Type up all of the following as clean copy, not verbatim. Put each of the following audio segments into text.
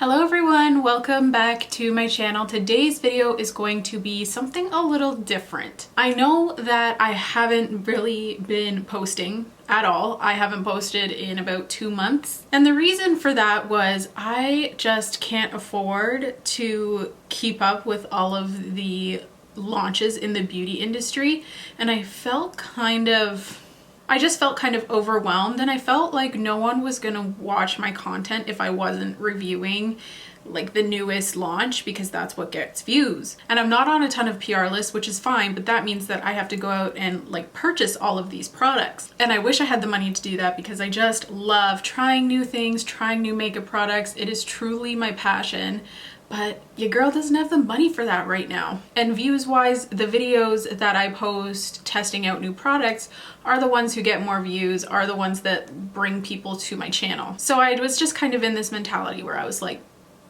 Hello everyone, welcome back to my channel. Today's video is going to be something a little different. I know that I haven't really been posting at all. I haven't posted in about 2 months. And the reason for that was I just can't afford to keep up with all of the launches in the beauty industry. And I just felt kind of overwhelmed, and I felt like no one was gonna watch my content if I wasn't reviewing like the newest launch, because that's what gets views. And I'm not on a ton of PR lists, which is fine, but that means that I have to go out and like purchase all of these products. And I wish I had the money to do that because I just love trying new things, trying new makeup products. It is truly my passion. But your girl doesn't have the money for that right now. And views wise, the videos that I post testing out new products are the ones who get more views, are the ones that bring people to my channel. So I was just kind of in this mentality where I was like,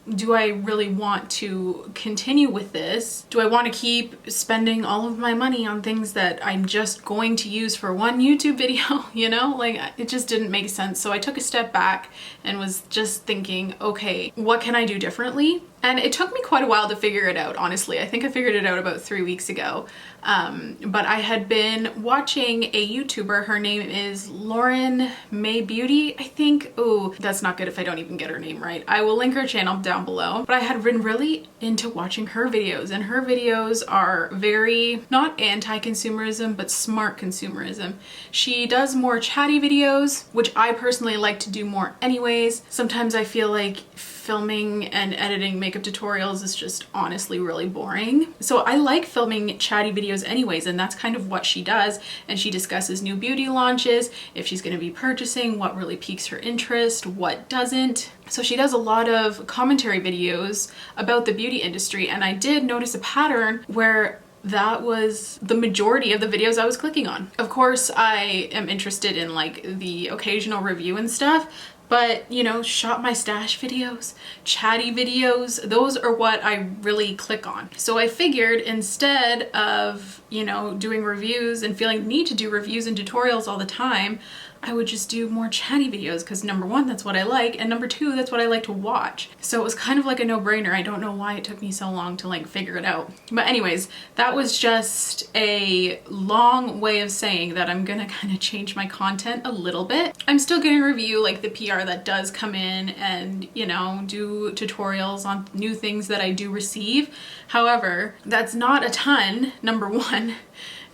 do I really want to continue with this? Do I want to keep spending all of my money on things that I'm just going to use for one YouTube video? You know, like it just didn't make sense. So I took a step back and was just thinking, okay, what can I do differently? And it took me quite a while to figure it out, honestly. I think I figured it out about 3 weeks ago. But I had been watching a YouTuber. Her name is Lauren May Beauty, I think. Oh, that's not good if I don't even get her name right. I will link her channel down below. But I had been really into watching her videos, and her videos are very, not anti-consumerism, but smart consumerism. She does more chatty videos, which I personally like to do more anyways. Sometimes I feel like filming and editing makeup tutorials is just honestly really boring. So I like filming chatty videos anyways, and that's kind of what she does. And she discusses new beauty launches, if she's going to be purchasing, what really piques her interest, what doesn't. So she does a lot of commentary videos about the beauty industry, and I did notice a pattern where that was the majority of the videos I was clicking on. Of course, I am interested in like the occasional review and stuff, but you know, shop my stash videos, chatty videos, those are what I really click on. So I figured instead of, you know, doing reviews and feeling the need to do reviews and tutorials all the time, I would just do more chatty videos because number one, that's what I like, and number two, that's what I like to watch. So it was kind of like a no-brainer. I don't know why it took me so long to like figure it out. But anyways, that was just a long way of saying that I'm gonna kind of change my content a little bit. I'm still gonna review like the PR that does come in and, you know, do tutorials on new things that I do receive. However, that's not a ton, number one.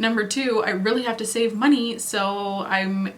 Number two, I really have to save money, so I'm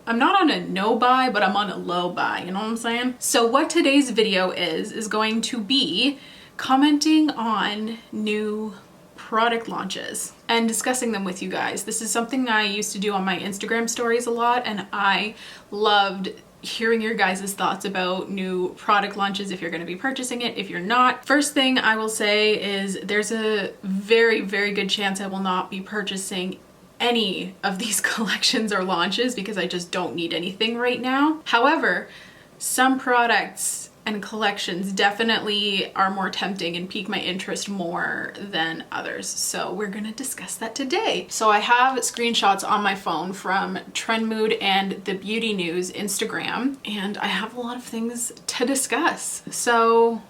not on a no buy, but I'm on a low buy, you know what I'm saying? So what today's video is going to be commenting on new product launches and discussing them with you guys. This is something I used to do on my Instagram stories a lot, and I loved hearing your guys' thoughts about new product launches, if you're going to be purchasing it, if you're not. First thing I will say is there's a very, very good chance I will not be purchasing any of these collections or launches because I just don't need anything right now. However, some products and collections definitely are more tempting and pique my interest more than others. So we're gonna discuss that today. So I have screenshots on my phone from Trend Mood and the Beauty News Instagram, and I have a lot of things to discuss. So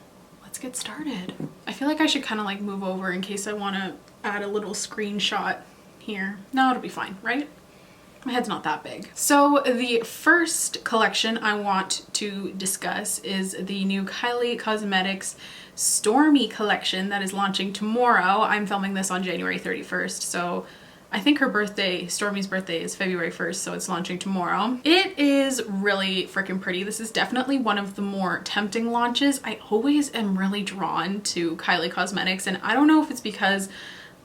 let's get started. I feel like I should kind of like move over in case I wanna add a little screenshot here. No, it'll be fine, right? My head's not that big. So the first collection I want to discuss is the new Kylie Cosmetics Stormy collection that is launching tomorrow. I'm filming this on January 31st, so I think her birthday, Stormy's birthday, is February 1st, so it's launching tomorrow. It is really freaking pretty. This is definitely one of the more tempting launches. I always am really drawn to Kylie Cosmetics, and I don't know if it's because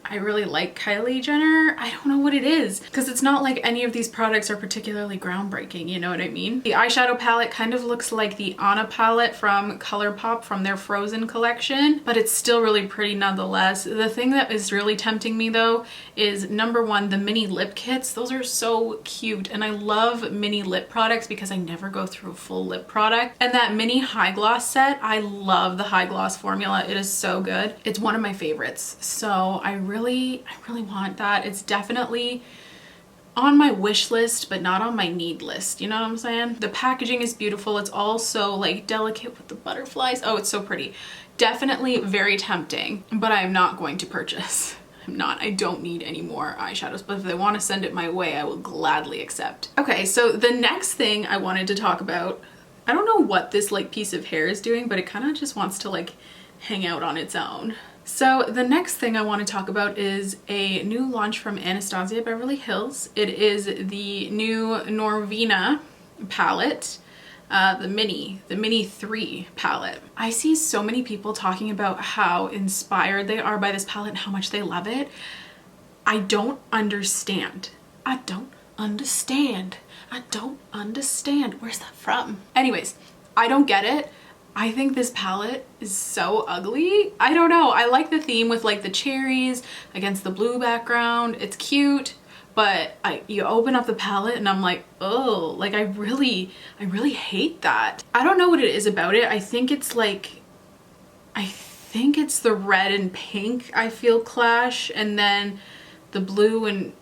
I really like Kylie Jenner. I don't know what it is, because it's not like any of these products are particularly groundbreaking, you know what I mean? The eyeshadow palette kind of looks like the Anna palette from ColourPop from their Frozen collection, but it's still really pretty nonetheless. The thing that is really tempting me though is number one, the mini lip kits. Those are so cute, and I love mini lip products because I never go through a full lip product. And that mini high gloss set, I love the high gloss formula. It is so good. It's one of my favorites. So I really want that. It's definitely on my wish list, but not on my need list. You know what I'm saying? The packaging is beautiful. It's also like delicate with the butterflies. Oh, it's so pretty. Definitely very tempting, but I'm not going to purchase. I'm not. I don't need any more eyeshadows, but if they want to send it my way, I will gladly accept. Okay, so the next thing I wanted to talk about, I don't know what this like piece of hair is doing, but it kind of just wants to like hang out on its own. So the next thing I want to talk about is a new launch from Anastasia Beverly Hills. It is the new Norvina palette, the Mini 3 palette. I see so many people talking about how inspired they are by this palette and how much they love it. I don't understand. I don't understand. I don't understand. Where's that from? Anyways, I don't get it. I think this palette is so ugly. I don't know. I like the theme with like the cherries against the blue background. It's cute, but you open up the palette and I'm like, oh, like I really hate that. I don't know what it is about it. I think it's the red and pink I feel clash, and then the blue and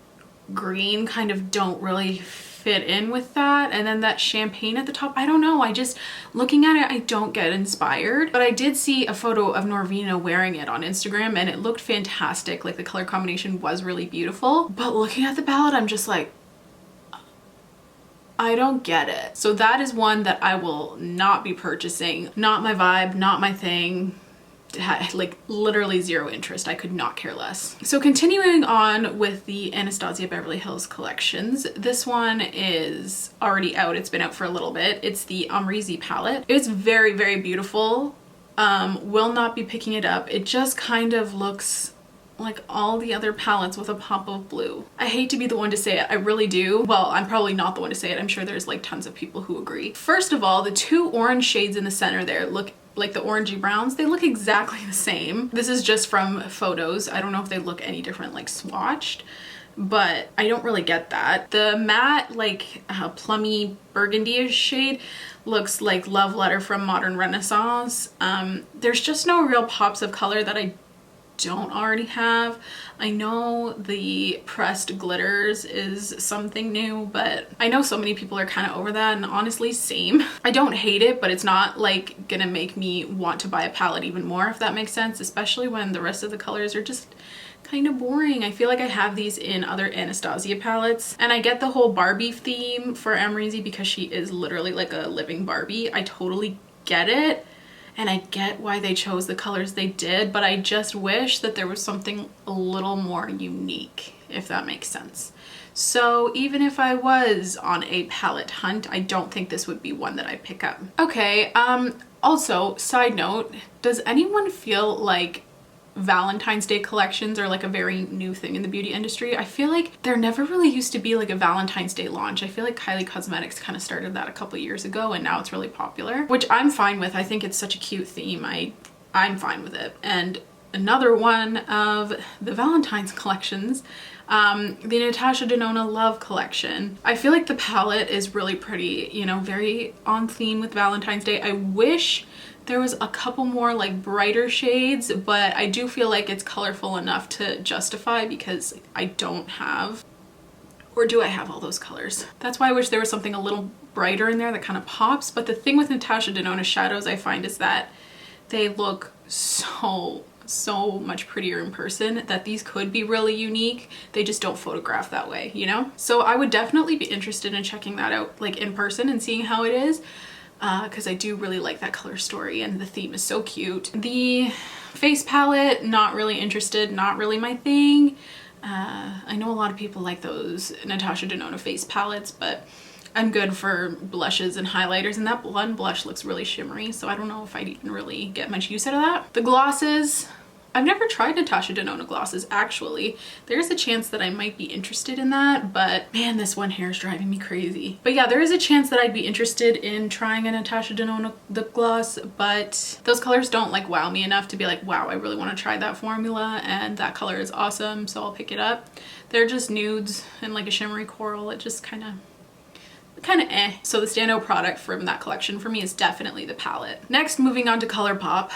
green kind of don't really fit in with that, and then that champagne at the top. I don't know, I just, looking at it, I don't get inspired. But I did see a photo of Norvina wearing it on Instagram and it looked fantastic. Like the color combination was really beautiful, but looking at the palette I'm just like, I don't get it. So that is one that I will not be purchasing. Not my vibe, not my thing. Like literally zero interest. I could not care less. So continuing on with the Anastasia Beverly Hills collections, this one is already out. It's been out for a little bit. It's the Amrezy palette. It's very, very beautiful. Will not be picking it up. It just kind of looks like all the other palettes with a pop of blue. I hate to be the one to say it, I really do. Well, I'm probably not the one to say it. I'm sure there's like tons of people who agree. First of all, the two orange shades in the center there look like the orangey browns. They look exactly the same. This is just from photos. I don't know if they look any different like swatched, but I don't really get that. The matte like plummy burgundy-ish shade looks like Love Letter from Modern Renaissance. There's just no real pops of color that I don't already have. I know the pressed glitters is something new, but I know so many people are kind of over that, and honestly, same. I don't hate it, but it's not like gonna make me want to buy a palette even more, if that makes sense, especially when the rest of the colors are just kind of boring. I feel like I have these in other Anastasia palettes, and I get the whole Barbie theme for Amrezy because she is literally like a living Barbie. I totally get it. And I get why they chose the colors they did, but I just wish that there was something a little more unique, if that makes sense. So even if I was on a palette hunt, I don't think this would be one that I'd pick up. Okay, also, side note, does anyone feel like Valentine's Day collections are like a very new thing in the beauty industry? I feel like there never really used to be like a Valentine's Day launch. I feel like Kylie Cosmetics kind of started that a couple years ago, and now it's really popular, which I'm fine with. I think it's such a cute theme. I'm fine with it. And another one of the Valentine's collections, the Natasha Denona Love collection. I feel like the palette is really pretty, you know, very on theme with Valentine's Day. I wish there was a couple more like brighter shades, but I do feel like it's colorful enough to justify, because I don't have, or do I have all those colors? That's why I wish there was something a little brighter in there that kind of pops. But the thing with Natasha Denona shadows I find is that they look so much prettier in person, that these could be really unique. They just don't photograph that way, you know? So I would definitely be interested in checking that out like in person and seeing how it is. Because I do really like that color story and the theme is so cute. The face palette, not really interested, not really my thing. I know a lot of people like those Natasha Denona face palettes, but I'm good for blushes and highlighters, and that one blush looks really shimmery, so I don't know if I'd even really get much use out of that. The glosses, I've never tried Natasha Denona glosses actually. There's a chance that I might be interested in that, but man, this one hair is driving me crazy. But yeah, there is a chance that I'd be interested in trying a Natasha Denona lip gloss, but those colors don't like wow me enough to be like, wow, I really want to try that formula and that color is awesome, so I'll pick it up. They're just nudes and like a shimmery coral. It just kind of eh. So the standout product from that collection for me is definitely the palette. Next, moving on to ColourPop.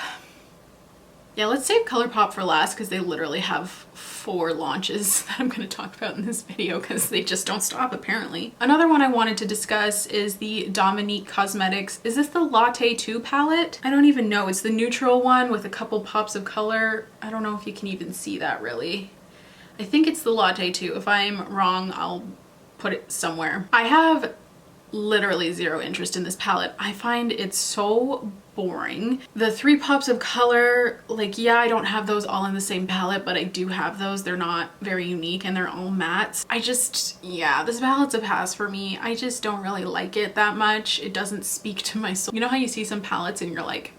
Yeah, let's save ColourPop for last because they literally have 4 launches that I'm going to talk about in this video because they just don't stop apparently. Another one I wanted to discuss is the Dominique Cosmetics. Is this the Latte 2 palette? I don't even know. It's the neutral one with a couple pops of color. I don't know if you can even see that really. I think it's the Latte 2. If I'm wrong, I'll put it somewhere. I have literally zero interest in this palette. I find it so boring. The 3 pops of color, like, yeah, I don't have those all in the same palette, but I do have those. They're not very unique and they're all mattes. Yeah, this palette's a pass for me. I just don't really like it that much. It doesn't speak to my soul. You know how you see some palettes and you're like,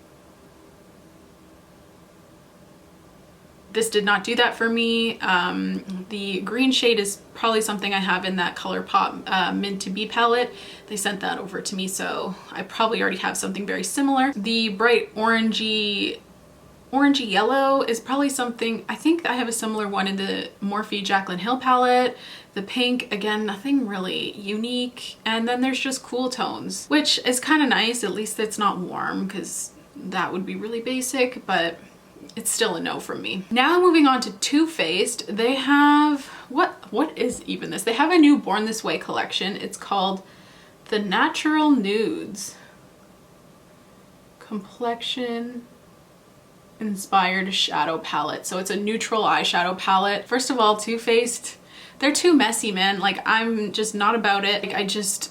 this did not do that for me. The green shade is probably something I have in that ColourPop Mint to Be palette. They sent that over to me, so I probably already have something very similar. The bright orangey yellow is probably something, I think I have a similar one in the Morphe Jaclyn Hill palette. The pink, again, nothing really unique. And then there's just cool tones, which is kind of nice. At least it's not warm because that would be really basic, but it's still a no from me. Now moving on to Too Faced, they have, what is even this? They have a new Born This Way collection. It's called The Natural Nudes Complexion Inspired Shadow Palette. So it's a neutral eyeshadow palette. First of all, Too Faced, they're too messy, man. Like, I'm just not about it. Like,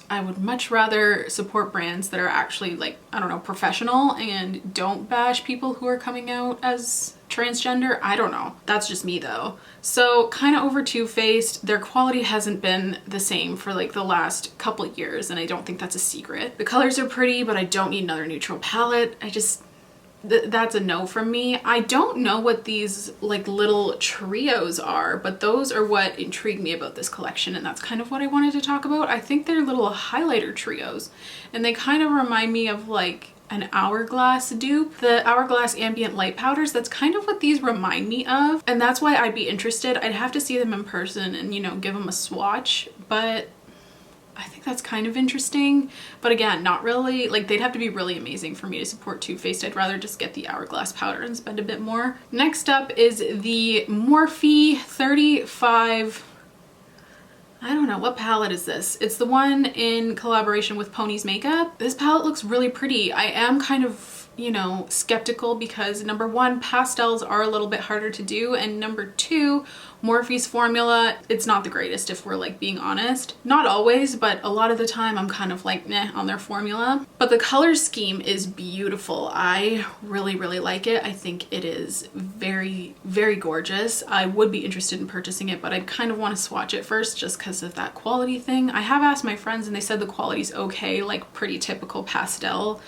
I would much rather support brands that are actually, like, I don't know, professional and don't bash people who are coming out as transgender. I don't know. That's just me though. So kind of over Too Faced, their quality hasn't been the same for like the last couple of years, and I don't think that's a secret. The colors are pretty, but I don't need another neutral palette. That's a no from me. I don't know what these like little trios are, but those are what intrigued me about this collection, and that's kind of what I wanted to talk about. I think they're little highlighter trios, and they kind of remind me of like an Hourglass dupe. The Hourglass ambient light powders, that's kind of what these remind me of, and that's why I'd be interested. I'd have to see them in person and, you know, give them a swatch, but I think that's kind of interesting. But again, not really, like, they'd have to be really amazing for me to support Too Faced. I'd rather just get the Hourglass powder and spend a bit more. Next up is the Morphe 35, I don't know, what palette is this? It's the one in collaboration with Pony's Makeup. This palette looks really pretty. I am kind of, you know, skeptical because number one, pastels are a little bit harder to do, and number two, Morphe's formula, it's not the greatest if we're like being honest. Not always, but a lot of the time I'm kind of like meh on their formula. But the color scheme is beautiful. I really, really like it. I think it is very, very gorgeous. I would be interested in purchasing it, but I kind of want to swatch it first just because of that quality thing. I have asked my friends and they said the quality's okay, like pretty typical pastel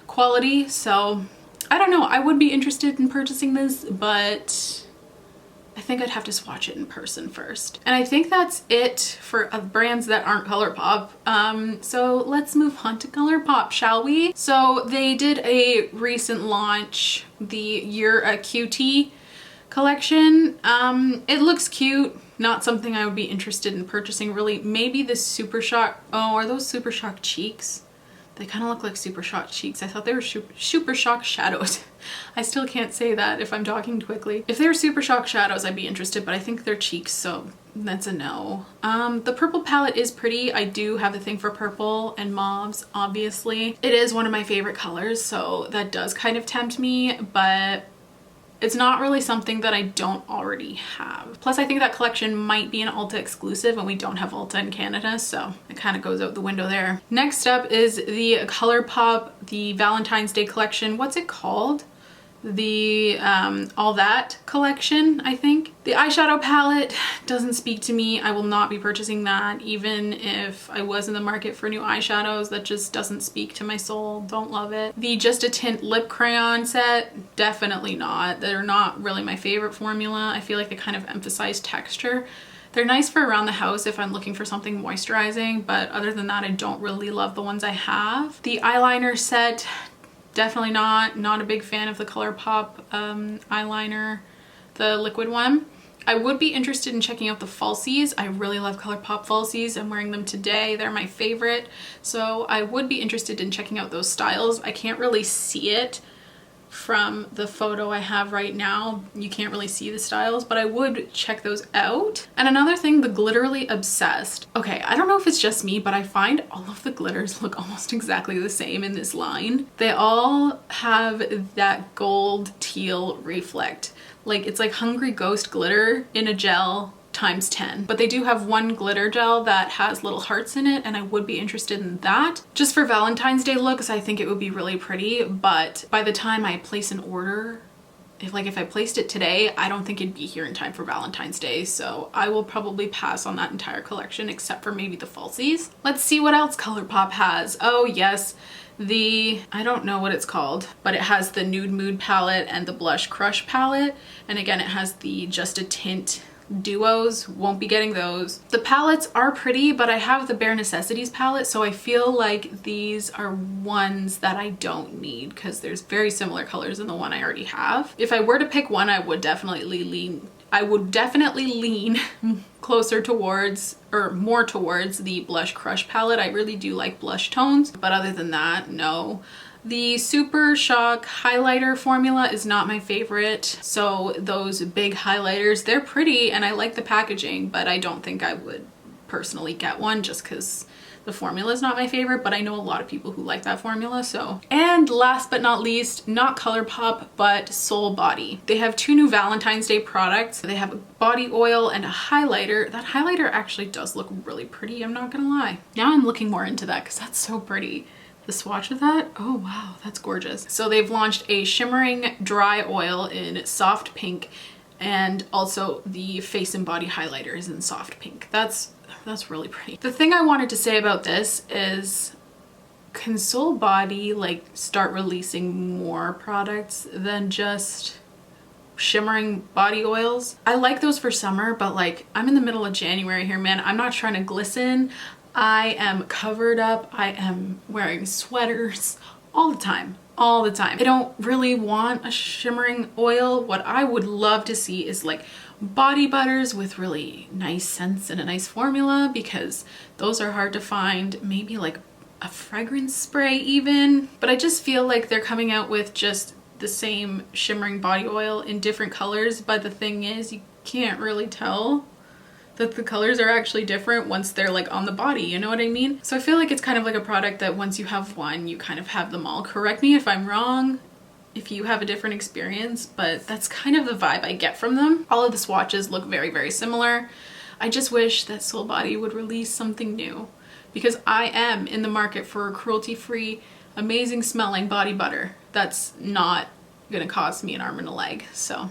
quality. So I don't know, I would be interested in purchasing this, but I think I'd have to swatch it in person first. And I think that's it for brands that aren't ColourPop. So let's move on to ColourPop, shall we? So they did a recent launch, the You're a Cutie collection. It looks cute. Not something I would be interested in purchasing really. Maybe the Super Shock, oh, are those Super Shock cheeks? They kind of look like Super Shock cheeks. I thought they were Super Shock shadows. I still can't say that if I'm talking quickly. If they were Super Shock shadows, I'd be interested, but I think they're cheeks, so that's a no. The purple palette is pretty. I do have a thing for purple and mauves, obviously. It is one of my favorite colors, so that does kind of tempt me, but it's not really something that I don't already have. Plus, I think that collection might be an Ulta exclusive and we don't have Ulta in Canada, so it kind of goes out the window there. Next up is the ColourPop, the Valentine's Day collection. What's it called? The All That collection, I think. The eyeshadow palette doesn't speak to me. I will not be purchasing that, even if I was in the market for new eyeshadows. That just doesn't speak to my soul. Don't love it. The Just a Tint lip crayon set, definitely not. They're not really my favorite formula. I feel like they kind of emphasize texture. They're nice for around the house if I'm looking for something moisturizing, but other than that, I don't really love the ones I have. The eyeliner set, definitely not a big fan of the ColourPop eyeliner, the liquid one. I would be interested in checking out the falsies. I really love ColourPop falsies. I'm wearing them today. They're my favorite. So I would be interested in checking out those styles. I can't really see it from the photo I have right now. You can't really see the styles, but I would check those out. And another thing, the Glitterly Obsessed. Okay, I don't know if it's just me, but I find all of the glitters look almost exactly the same in this line. They all have that gold teal reflect. Like, it's like Hungry Ghost glitter in a gel times 10, but they do have one glitter gel that has little hearts in it, and I would be interested in that just for Valentine's Day looks. I think it would be really pretty, but by the time I place an order, if I placed it today, I don't think it'd be here in time for Valentine's Day, so I will probably pass on that entire collection except for maybe the falsies. Let's see what else ColourPop has. Oh yes, I don't know what it's called, but it has the Nude Mood palette and the Blush Crush palette, and again it has the Just a Tint duos. Won't be getting those. The palettes are pretty, but I have the Bare Necessities palette, so I feel like these are ones that I don't need because there's very similar colors in the one I already have. If I were to pick one, I would definitely lean closer towards, or more towards, the Blush Crush palette. I really do like blush tones, but other than that, no. The Super Shock highlighter formula is not my favorite. So those big highlighters, they're pretty and I like the packaging, but I don't think I would personally get one just because the formula is not my favorite, but I know a lot of people who like that formula, so. And last but not least, not ColourPop, but Soul Body. They have two new Valentine's Day products. They have a body oil and a highlighter. That highlighter actually does look really pretty, I'm not gonna lie. Now I'm looking more into that because that's so pretty. The swatch of that, oh wow, that's gorgeous. So they've launched a shimmering dry oil in soft pink, and also the face and body highlighter is in soft pink. That's really pretty. The thing I wanted to say about this is, can Soul Body like start releasing more products than just shimmering body oils? I like those for summer, but like I'm in the middle of January here, man. I'm not trying to glisten. I am covered up. I am wearing sweaters all the time. All the time. I don't really want a shimmering oil. What I would love to see is like body butters with really nice scents and a nice formula, because those are hard to find. Maybe like a fragrance spray even. But I just feel like they're coming out with just the same shimmering body oil in different colors, but the thing is you can't really tell that the colors are actually different once they're like on the body, you know what I mean? So I feel like it's kind of like a product that once you have one, you kind of have them all. Correct me if I'm wrong, if you have a different experience, but that's kind of the vibe I get from them. All of the swatches look very, very similar. I just wish that Soul Body would release something new, because I am in the market for a cruelty-free, amazing smelling body butter that's not gonna cost me an arm and a leg, so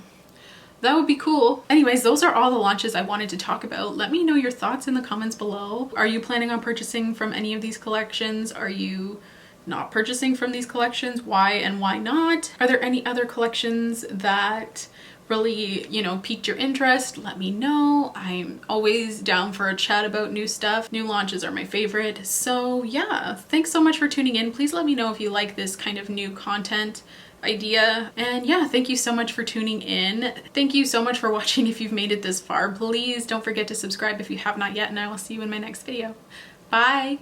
that would be cool. Anyways, those are all the launches I wanted to talk about. Let me know your thoughts in the comments below. Are you planning on purchasing from any of these collections? Are you not purchasing from these collections? Why and why not? Are there any other collections that really, you know, piqued your interest? Let me know. I'm always down for a chat about new stuff. New launches are my favorite. So yeah, thanks so much for tuning in. Please let me know if you like this kind of new content idea. And yeah, thank you so much for tuning in. Thank you so much for watching if you've made it this far. Please don't forget to subscribe if you have not yet, and I will see you in my next video. Bye!